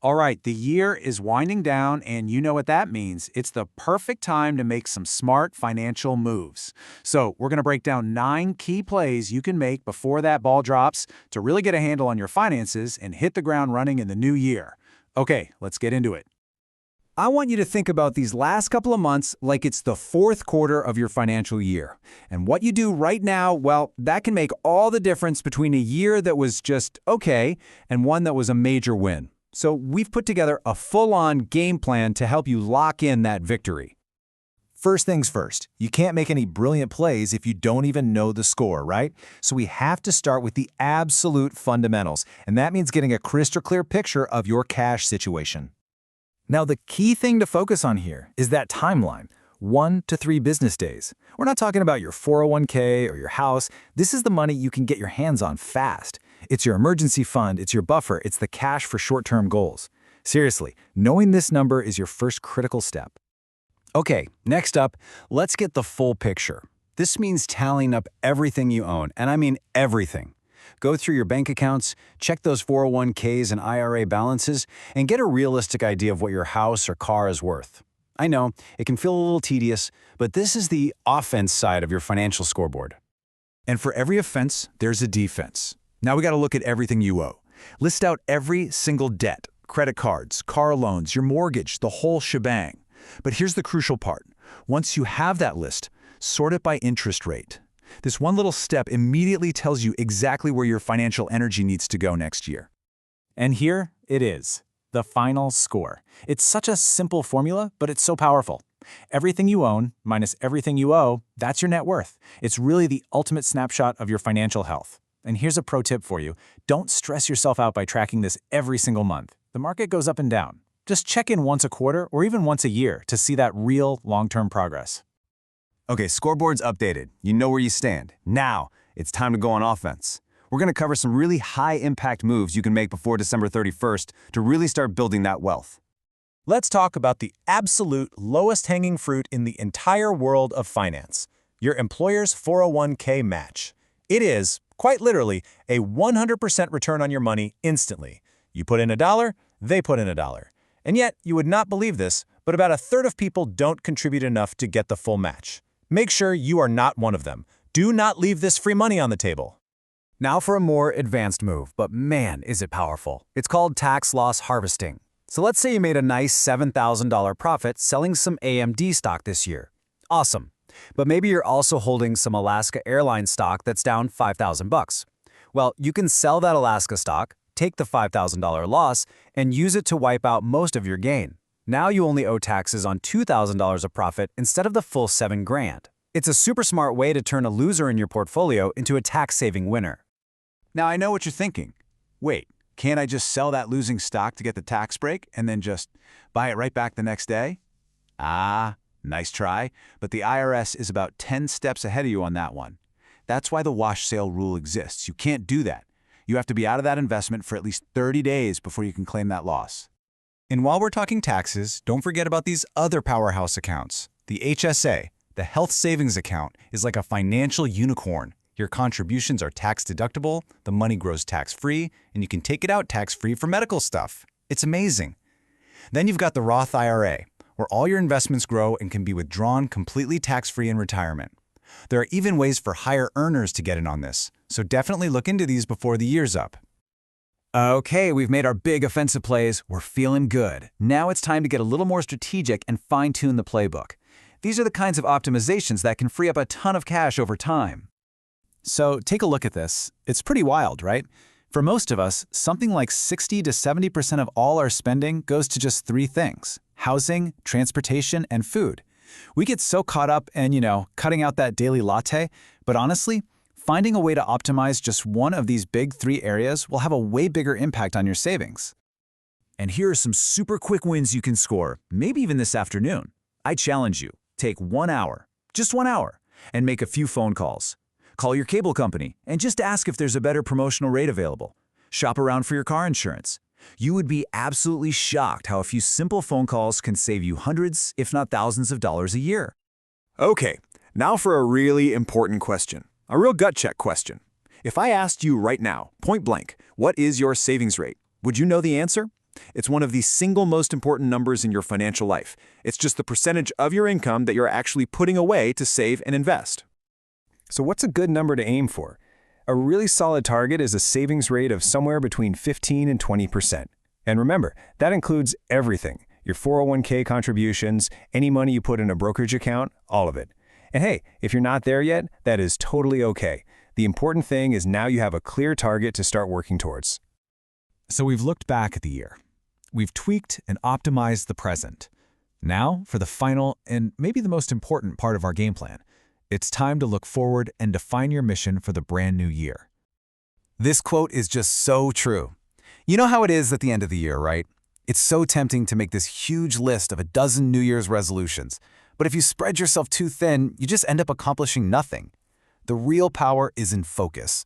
All right, the year is winding down, and you know what that means. It's the perfect time to make some smart financial moves. So, we're going to break down 9 key plays you can make before that ball drops to really get a handle on your finances and hit the ground running in the new year. Okay, let's get into it. I want you to think about these last couple of months like it's the fourth quarter of your financial year. And what you do right now, well, that can make all the difference between a year that was just okay and one that was a major win. So we've put together a full-on game plan to help you lock in that victory. First things first, you can't make any brilliant plays if you don't even know the score, right? So we have to start with the absolute fundamentals, and that means getting a crystal clear picture of your cash situation. Now, the key thing to focus on here is that timeline, 1 to 3 business days. We're not talking about your 401k or your house. This is the money you can get your hands on fast. It's your emergency fund, it's your buffer, it's the cash for short-term goals. Seriously, knowing this number is your first critical step. Okay, next up, let's get the full picture. This means tallying up everything you own, and I mean everything. Go through your bank accounts, check those 401ks and IRA balances, and get a realistic idea of what your house or car is worth. I know, it can feel a little tedious, but this is the offense side of your financial scoreboard. And for every offense, there's a defense. Now we got to look at everything you owe. List out every single debt, credit cards, car loans, your mortgage, the whole shebang. But here's the crucial part. Once you have that list, sort it by interest rate. This one little step immediately tells you exactly where your financial energy needs to go next year. And here it is, the final score. It's such a simple formula, but it's so powerful. Everything you own minus everything you owe, that's your net worth. It's really the ultimate snapshot of your financial health. And here's a pro tip for you. Don't stress yourself out by tracking this every single month. The market goes up and down. Just check in once a quarter or even once a year to see that real long-term progress. Okay, scoreboard's updated. You know where you stand. Now, it's time to go on offense. We're going to cover some really high-impact moves you can make before December 31st to really start building that wealth. Let's talk about the absolute lowest hanging fruit in the entire world of finance, your employer's 401k match. It is, quite literally, a 100% return on your money instantly. You put in $1, they put in $1. And yet, you would not believe this, but about a third of people don't contribute enough to get the full match. Make sure you are not one of them. Do not leave this free money on the table. Now for a more advanced move, but man, is it powerful. It's called tax loss harvesting. So let's say you made a nice $7,000 profit selling some AMD stock this year. Awesome. But maybe you're also holding some Alaska Airlines stock that's down $5,000. Well, you can sell that Alaska stock, take the $5,000 loss, and use it to wipe out most of your gain. Now you only owe taxes on $2,000 of profit instead of the full $7,000. It's a super smart way to turn a loser in your portfolio into a tax-saving winner. Now I know what you're thinking. Wait, can't I just sell that losing stock to get the tax break and then just buy it right back the next day? Ah, nice try, but the IRS is about 10 steps ahead of you on that one. That's why the wash sale rule exists. You can't do that. You have to be out of that investment for at least 30 days before you can claim that loss. And while we're talking taxes, don't forget about these other powerhouse accounts. The HSA, the Health Savings Account, is like a financial unicorn. Your contributions are tax-deductible, the money grows tax-free, and you can take it out tax-free for medical stuff. It's amazing. Then you've got the Roth IRA, where all your investments grow and can be withdrawn completely tax-free in retirement. There are even ways for higher earners to get in on this, so definitely look into these before the year's up. Okay, we've made our big offensive plays. We're feeling good. Now it's time to get a little more strategic and fine-tune the playbook. These are the kinds of optimizations that can free up a ton of cash over time. So take a look at this. It's pretty wild, right? For most of us, something like 60 to 70% of all our spending goes to just 3 things: housing, transportation, and food. We get so caught up in, cutting out that daily latte, but honestly, finding a way to optimize just one of these big 3 areas will have a way bigger impact on your savings. And here are some super quick wins you can score, maybe even this afternoon. I challenge you, take 1 hour, just 1 hour, and make a few phone calls. Call your cable company and just ask if there's a better promotional rate available. Shop around for your car insurance. You would be absolutely shocked how a few simple phone calls can save you hundreds, if not thousands of dollars a year. Okay, now for a really important question. A real gut check question. If I asked you right now, point blank, what is your savings rate? Would you know the answer? It's one of the single most important numbers in your financial life. It's just the percentage of your income that you're actually putting away to save and invest. So what's a good number to aim for? A really solid target is a savings rate of somewhere between 15 and 20%. And remember, that includes everything. Your 401k contributions, any money you put in a brokerage account, all of it. And hey, if you're not there yet, that is totally okay. The important thing is now you have a clear target to start working towards. So we've looked back at the year. We've tweaked and optimized the present. Now, for the final and maybe the most important part of our game plan. It's time to look forward and define your mission for the brand new year. This quote is just so true. You know how it is at the end of the year, right? It's so tempting to make this huge list of a dozen New Year's resolutions. But if you spread yourself too thin, you just end up accomplishing nothing. The real power is in focus.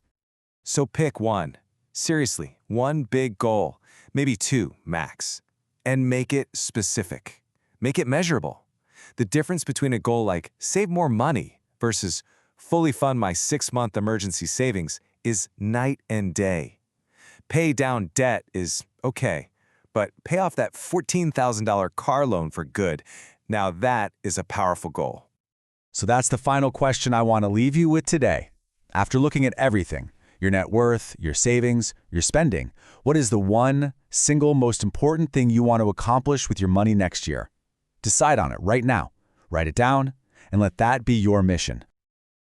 So pick one. Seriously, one big goal, maybe two max. And make it specific. Make it measurable. The difference between a goal like save more money versus fully fund my 6-month emergency savings is night and day. Pay down debt is okay, but pay off that $14,000 car loan for good. Now that is a powerful goal. So that's the final question I want to leave you with today. After looking at everything, your net worth, your savings, your spending, what is the one single most important thing you want to accomplish with your money next year? Decide on it right now. Write it down and let that be your mission.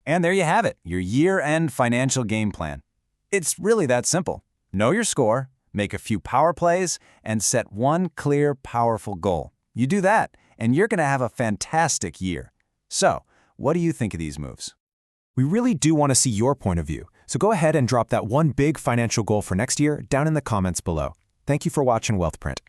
And there you have it, your year-end financial game plan. It's really that simple. Know your score, make a few power plays, and set one clear, powerful goal. You do that, and you're going to have a fantastic year. So, what do you think of these moves? We really do want to see your point of view, so go ahead and drop that one big financial goal for next year down in the comments below. Thank you for watching WealthPrint.